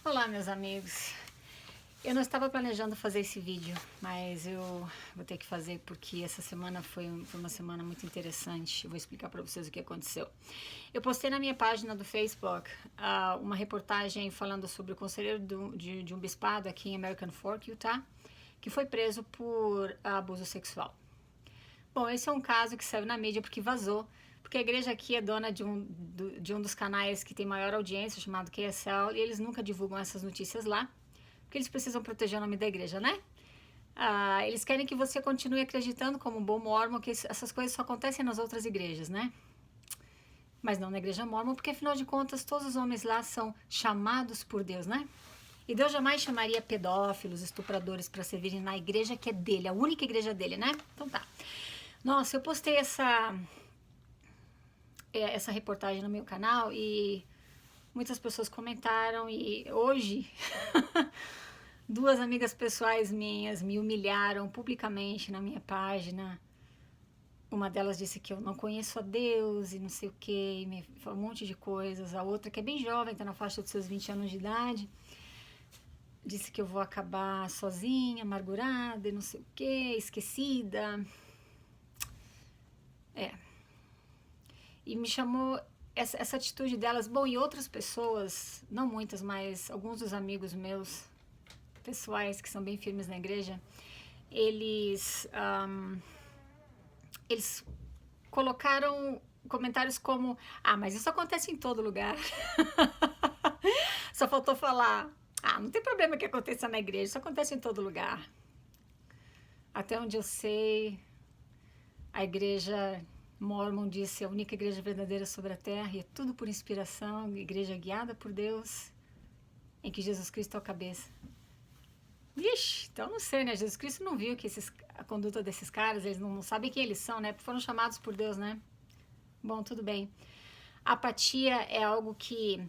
Olá, meus amigos. Eu não estava planejando fazer esse vídeo, mas eu vou ter que fazer porque essa semana foi uma semana muito interessante. Eu vou explicar para vocês o que aconteceu. Eu postei na minha página do Facebook uma reportagem falando sobre o conselheiro de um bispado aqui em American Fork, Utah, que foi preso por abuso sexual. Bom, esse é um caso que saiu na mídia porque vazou, porque a igreja aqui é dona de um dos canais que tem maior audiência, chamado KSL, e eles nunca divulgam essas notícias lá, porque eles precisam proteger o nome da igreja, né? Eles querem que você continue acreditando como um bom mórmon que essas coisas só acontecem nas outras igrejas, né? Mas não na igreja mórmon, porque afinal de contas todos os homens lá são chamados por Deus, né? E Deus jamais chamaria pedófilos, estupradores para servirem na igreja que é dele, a única igreja dele, né? Então tá. Nossa, eu postei essa reportagem no meu canal e muitas pessoas comentaram e hoje duas amigas pessoais minhas me humilharam publicamente na minha página. Uma delas disse que eu não conheço a Deus e não sei o que, me falou um monte de coisas. A outra, que é bem jovem, está na faixa dos seus 20 anos de idade, disse que eu vou acabar sozinha, amargurada e não sei o que, esquecida. E me chamou essa atitude delas, bom, e outras pessoas, não muitas, mas alguns dos amigos meus, pessoais, que são bem firmes na igreja, eles colocaram comentários como, mas isso acontece em todo lugar. Só faltou falar, não tem problema que aconteça na igreja, isso acontece em todo lugar. Até onde eu sei, a igreja Mormon disse a única igreja verdadeira sobre a terra, e é tudo por inspiração, igreja guiada por Deus, em que Jesus Cristo é a cabeça. Ixi, então não sei, né? Jesus Cristo não viu que a conduta desses caras, eles não sabem quem eles são, né? Foram chamados por Deus, né? Bom, tudo bem. Apatia é algo que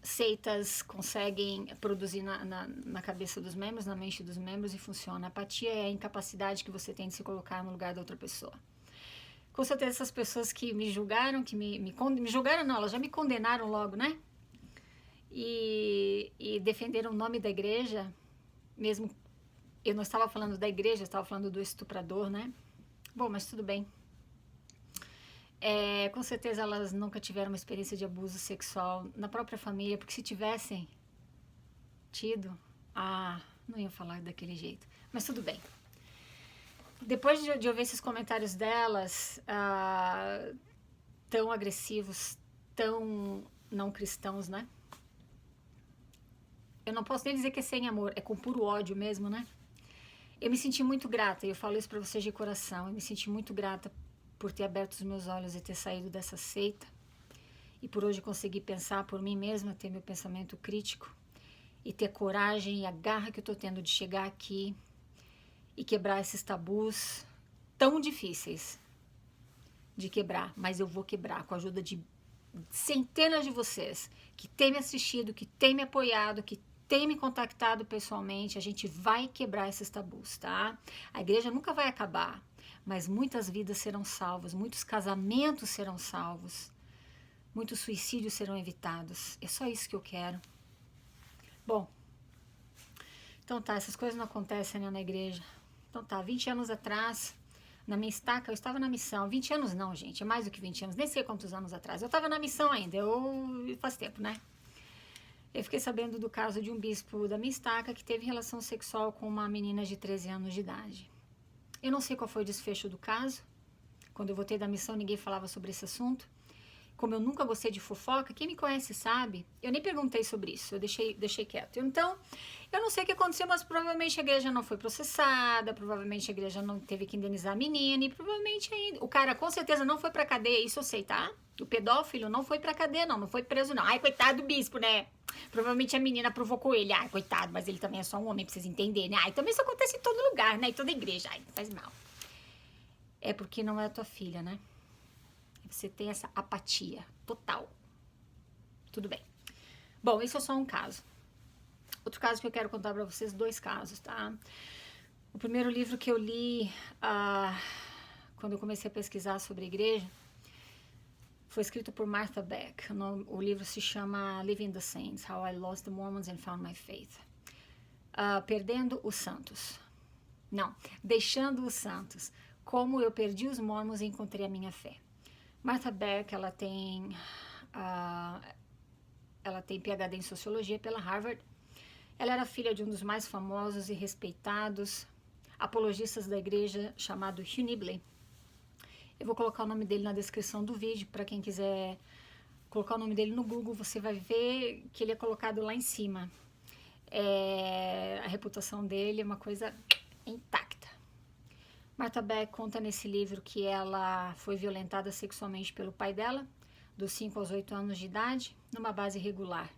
seitas conseguem produzir na cabeça dos membros, na mente dos membros, e funciona. Apatia é a incapacidade que você tem de se colocar no lugar da outra pessoa. Com certeza essas pessoas que me julgaram, que me julgaram não, elas já me condenaram logo, né? E defenderam o nome da igreja, mesmo eu não estava falando da igreja, eu estava falando do estuprador, né? Bom, mas tudo bem. Com certeza elas nunca tiveram uma experiência de abuso sexual na própria família, porque se tivessem tido, não iam falar daquele jeito. Mas tudo bem. Depois de ouvir esses comentários delas, tão agressivos, tão não cristãos, né? Eu não posso nem dizer que é sem amor, é com puro ódio mesmo, né? Eu me senti muito grata, e eu falo isso pra vocês de coração, eu me senti muito grata por ter aberto os meus olhos e ter saído dessa seita, e por hoje conseguir pensar por mim mesma, ter meu pensamento crítico, e ter coragem e a garra que eu tô tendo de chegar aqui e quebrar esses tabus tão difíceis de quebrar, mas eu vou quebrar com a ajuda de centenas de vocês que têm me assistido, que têm me apoiado, que têm me contactado pessoalmente. A gente vai quebrar esses tabus, tá? A igreja nunca vai acabar, mas muitas vidas serão salvas, muitos casamentos serão salvos, muitos suicídios serão evitados. É só isso que eu quero. Bom, então tá, essas coisas não acontecem, né, na igreja. Então tá, 20 anos atrás, na minha estaca, eu estava na missão. 20 anos não, gente, é mais do que 20 anos, nem sei quantos anos atrás. Eu estava na missão ainda, faz tempo, né? Eu fiquei sabendo do caso de um bispo da minha estaca que teve relação sexual com uma menina de 13 anos de idade. Eu não sei qual foi o desfecho do caso. Quando eu voltei da missão, ninguém falava sobre esse assunto. Como eu nunca gostei de fofoca, quem me conhece sabe, eu nem perguntei sobre isso, eu deixei quieto. Então, eu não sei o que aconteceu, mas provavelmente a igreja não foi processada, provavelmente a igreja não teve que indenizar a menina, e provavelmente o cara com certeza não foi pra cadeia, isso eu sei, tá? O pedófilo não foi pra cadeia, não foi preso, não. Ai, coitado do bispo, né? Provavelmente a menina provocou ele. Ai, coitado, mas ele também é só um homem, precisa entender, né? Ai, também isso acontece em todo lugar, né? Em toda igreja. Ai, não faz mal. É porque não é a tua filha, né? Você tem essa apatia total. Tudo bem. Bom, isso é só um caso. Outro caso que eu quero contar pra vocês, dois casos, tá? O primeiro livro que eu li quando eu comecei a pesquisar sobre a igreja Foi escrito por Martha Beck. O livro se chama Living the Saints, How I Lost the Mormons and Found My Faith. Perdendo os santos. Não, deixando os santos. Como eu perdi os mormons e encontrei a minha fé. Martha Beck, ela tem PhD em Sociologia pela Harvard. Ela era filha de um dos mais famosos e respeitados apologistas da igreja, chamado Hugh Nibley. Eu vou colocar o nome dele na descrição do vídeo, para quem quiser colocar o nome dele no Google, você vai ver que ele é colocado lá em cima. A reputação dele é uma coisa intacta. Martha Beck conta nesse livro que ela foi violentada sexualmente pelo pai dela, dos 5 aos 8 anos de idade, numa base regular.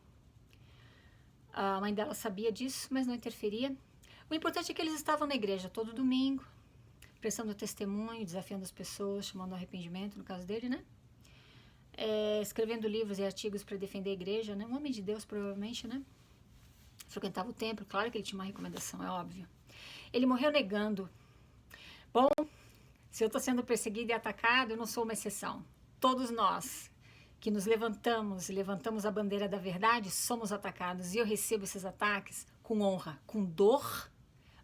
A mãe dela sabia disso, mas não interferia. O importante é que eles estavam na igreja todo domingo, prestando testemunho, desafiando as pessoas, chamando ao arrependimento, no caso dele, né? Escrevendo livros e artigos para defender a igreja, né? Um homem de Deus, provavelmente, né? Frequentava o templo, claro que ele tinha uma recomendação, é óbvio. Ele morreu negando. Bom, se eu estou sendo perseguido e atacado, eu não sou uma exceção. Todos nós que nos levantamos a bandeira da verdade, somos atacados. E eu recebo esses ataques com honra, com dor,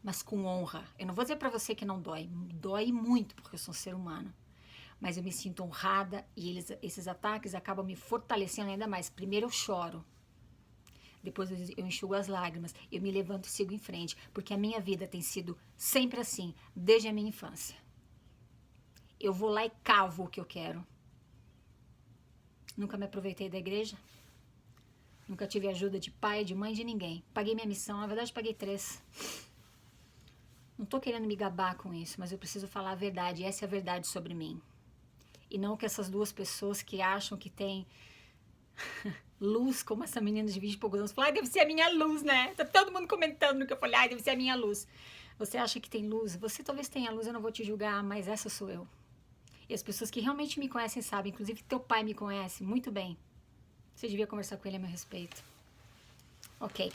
mas com honra. Eu não vou dizer para você que não dói. Dói muito, porque eu sou um ser humano. Mas eu me sinto honrada e esses ataques acabam me fortalecendo ainda mais. Primeiro eu choro. Depois eu enxugo as lágrimas. Eu me levanto e sigo em frente. Porque a minha vida tem sido sempre assim, desde a minha infância. Eu vou lá e cavo o que eu quero. Nunca me aproveitei da igreja. Nunca tive ajuda de pai, de mãe, de ninguém. Paguei minha missão, na verdade paguei 3. Não tô querendo me gabar com isso, mas eu preciso falar a verdade. Essa é a verdade sobre mim. E não que essas duas pessoas que acham que tem luz, como essa menina de 20 e poucos anos, falam, deve ser a minha luz, né? Tá todo mundo comentando no que eu falei, deve ser a minha luz. Você acha que tem luz? Você talvez tenha luz, eu não vou te julgar, mas essa sou eu. E as pessoas que realmente me conhecem sabem, inclusive teu pai me conhece muito bem. Você devia conversar com ele a meu respeito. Ok.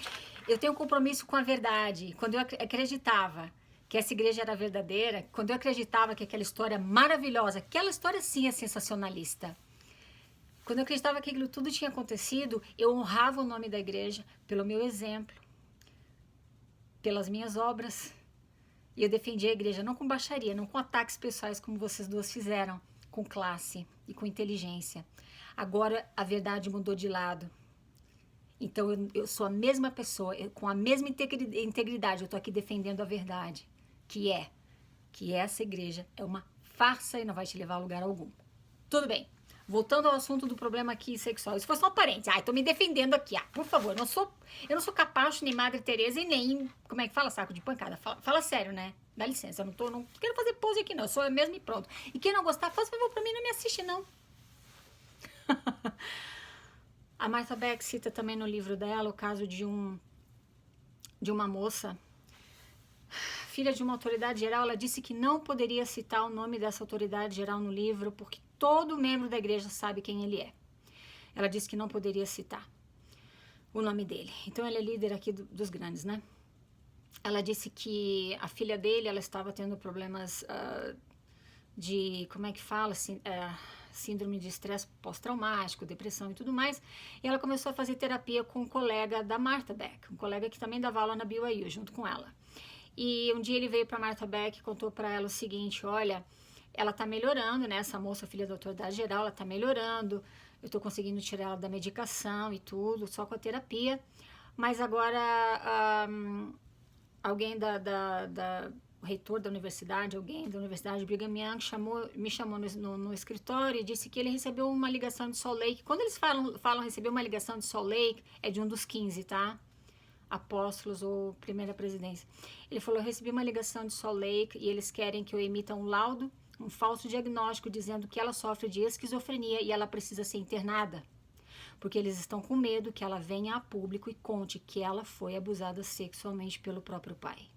Eu tenho um compromisso com a verdade. Quando eu acreditava que essa igreja era verdadeira, quando eu acreditava que aquela história maravilhosa, aquela história sim é sensacionalista. Quando eu acreditava que aquilo tudo tinha acontecido, eu honrava o nome da igreja pelo meu exemplo, pelas minhas obras. E eu defendia a igreja não com baixaria, não com ataques pessoais como vocês duas fizeram, com classe e com inteligência. Agora a verdade mudou de lado. Então eu sou a mesma pessoa, com a mesma integridade, eu estou aqui defendendo a verdade, que essa igreja é uma farsa e não vai te levar a lugar algum. Tudo bem. Voltando ao assunto do problema aqui sexual. Isso foi só um parênteses. Tô me defendendo aqui. Por favor, eu não sou capacho, nem Madre Teresa e nem, como é que fala, saco de pancada. Fala sério, né? Dá licença, eu não quero fazer pose aqui não, eu sou eu mesmo e pronto. E quem não gostar, faz favor pra mim, não me assiste não. A Martha Beck cita também no livro dela o caso de uma moça, filha de uma autoridade geral. Ela disse que não poderia citar o nome dessa autoridade geral no livro, porque todo membro da igreja sabe quem ele é. Ela disse que não poderia citar o nome dele. Então ele é líder aqui dos grandes, né? Ela disse que a filha dele, ela estava tendo problemas de, como é que fala, síndrome de estresse pós-traumático, depressão e tudo mais. E ela começou a fazer terapia com um colega da Martha Beck, um colega que também dava aula na BYU junto com ela. E um dia ele veio para Martha Beck e contou para ela o seguinte, olha, ela tá melhorando, né? Essa moça, filha da autoridade geral, ela tá melhorando. Eu tô conseguindo tirar ela da medicação e tudo, só com a terapia. Mas agora, alguém o reitor da universidade, alguém da Universidade Brigham Young me chamou no escritório e disse que ele recebeu uma ligação de Salt Lake. Quando eles falam receber uma ligação de Salt Lake, é de um dos 15, tá? Apóstolos ou primeira presidência. Ele falou, eu recebi uma ligação de Salt Lake e eles querem que eu emita um laudo, um falso diagnóstico dizendo que ela sofre de esquizofrenia e ela precisa ser internada. Porque eles estão com medo que ela venha a público e conte que ela foi abusada sexualmente pelo próprio pai.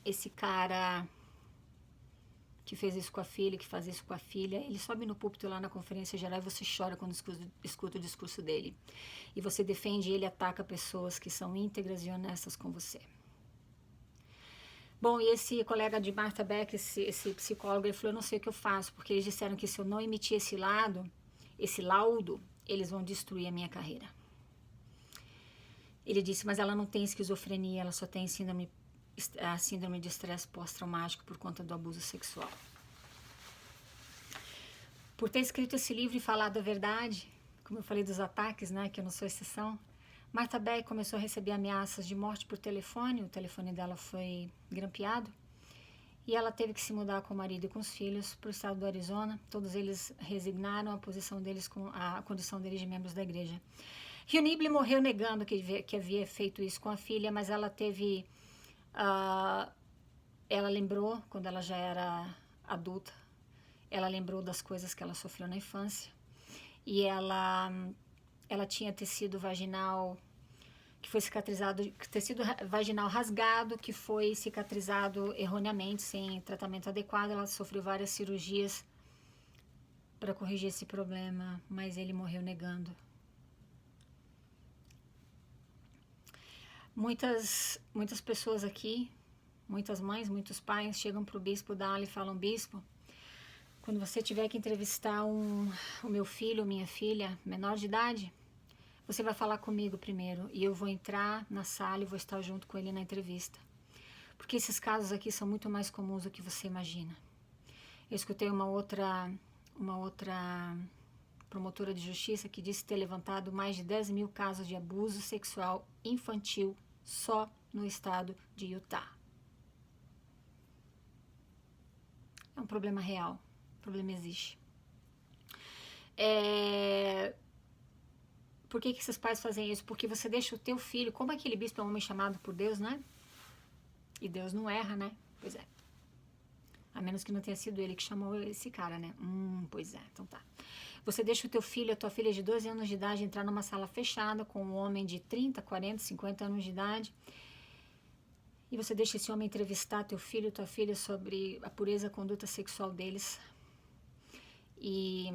Esse cara que fez isso com a filha, que faz isso com a filha, ele sobe no púlpito lá na conferência geral e você chora quando escuta o discurso dele. E você defende ele, ataca pessoas que são íntegras e honestas com você. Bom, e esse colega de Martha Beck, esse psicólogo, ele falou, eu não sei o que eu faço, porque eles disseram que se eu não emitir esse laudo, eles vão destruir a minha carreira. Ele disse, mas ela não tem esquizofrenia, ela só tem a síndrome de estresse pós-traumático por conta do abuso sexual. Por ter escrito esse livro e falado a verdade, como eu falei dos ataques, né, que eu não sou exceção, Martha Beck começou a receber ameaças de morte por telefone, o telefone dela foi grampeado, e ela teve que se mudar com o marido e com os filhos para o estado do Arizona. Todos eles resignaram a posição deles com a condição deles de membros da igreja. Hugh Nibley morreu negando que havia feito isso com a filha, mas ela teve... ela lembrou, quando ela já era adulta, ela lembrou das coisas que ela sofreu na infância. E ela tinha tecido vaginal que foi cicatrizado, tecido vaginal rasgado, que foi cicatrizado erroneamente, sem tratamento adequado. Ela sofreu várias cirurgias para corrigir esse problema, mas ele morreu negando. Muitas pessoas aqui, muitas mães, muitos pais, chegam para o bispo Dali e falam, bispo, quando você tiver que entrevistar o meu filho ou minha filha, menor de idade, você vai falar comigo primeiro e eu vou entrar na sala e vou estar junto com ele na entrevista. Porque esses casos aqui são muito mais comuns do que você imagina. Eu escutei uma outra promotora de justiça que disse ter levantado mais de 10 mil casos de abuso sexual infantil só no estado de Utah. É um problema real. O problema existe. Por que esses pais fazem isso? Porque você deixa o teu filho... Como aquele bispo é um homem chamado por Deus, né? E Deus não erra, né? Pois é. A menos que não tenha sido ele que chamou esse cara, né? Pois é, então tá. Você deixa o teu filho, a tua filha de 12 anos de idade entrar numa sala fechada com um homem de 30, 40, 50 anos de idade e você deixa esse homem entrevistar teu filho, tua filha sobre a pureza, a conduta sexual deles. E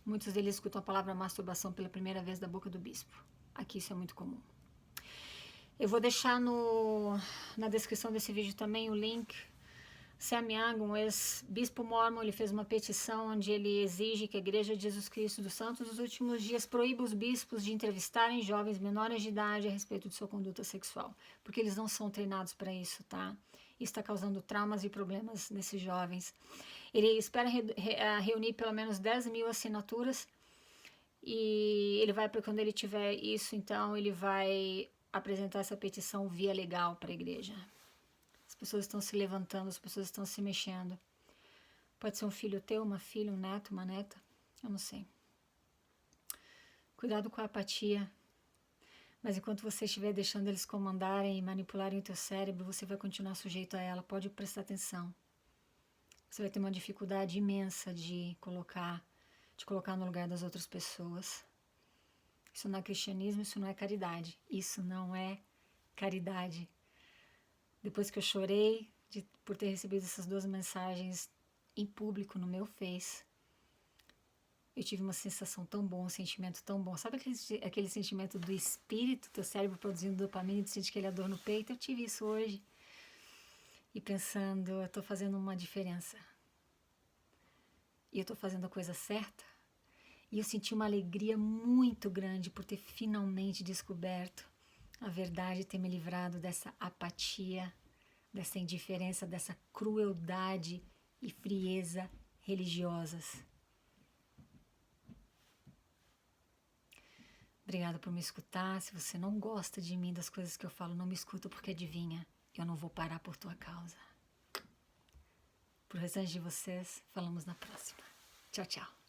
muitos deles escutam a palavra masturbação pela primeira vez da boca do bispo. Aqui isso é muito comum. Eu vou deixar na descrição desse vídeo também o link. Sam Young, um ex-bispo mormon, ele fez uma petição onde ele exige que a Igreja de Jesus Cristo dos Santos dos Últimos Dias proíba os bispos de entrevistarem jovens menores de idade a respeito de sua conduta sexual, porque eles não são treinados para isso, tá? Isso está causando traumas e problemas nesses jovens. Ele espera reunir pelo menos 10 mil assinaturas e ele vai, quando ele tiver isso, então ele vai apresentar essa petição via legal para a igreja. As pessoas estão se levantando, as pessoas estão se mexendo. Pode ser um filho teu, uma filha, um neto, uma neta, eu não sei. Cuidado com a apatia. Mas enquanto você estiver deixando eles comandarem e manipularem o teu cérebro, você vai continuar sujeito a ela. Pode prestar atenção. Você vai ter uma dificuldade imensa de colocar no lugar das outras pessoas. Isso não é cristianismo, isso não é caridade. Isso não é caridade. Depois que eu chorei por ter recebido essas 2 mensagens em público no meu Face, eu tive uma sensação tão boa, um sentimento tão bom. Sabe aquele sentimento do espírito, teu cérebro produzindo dopamina e tu sente aquela dor no peito? Eu tive isso hoje. E pensando, eu estou fazendo uma diferença. E eu estou fazendo a coisa certa. E eu senti uma alegria muito grande por ter finalmente descoberto a verdade e ter me livrado dessa apatia, dessa indiferença, dessa crueldade e frieza religiosas. Obrigada por me escutar. Se você não gosta de mim, das coisas que eu falo, não me escuta, porque adivinha, eu não vou parar por tua causa. Pro restante de vocês, falamos na próxima. Tchau, tchau.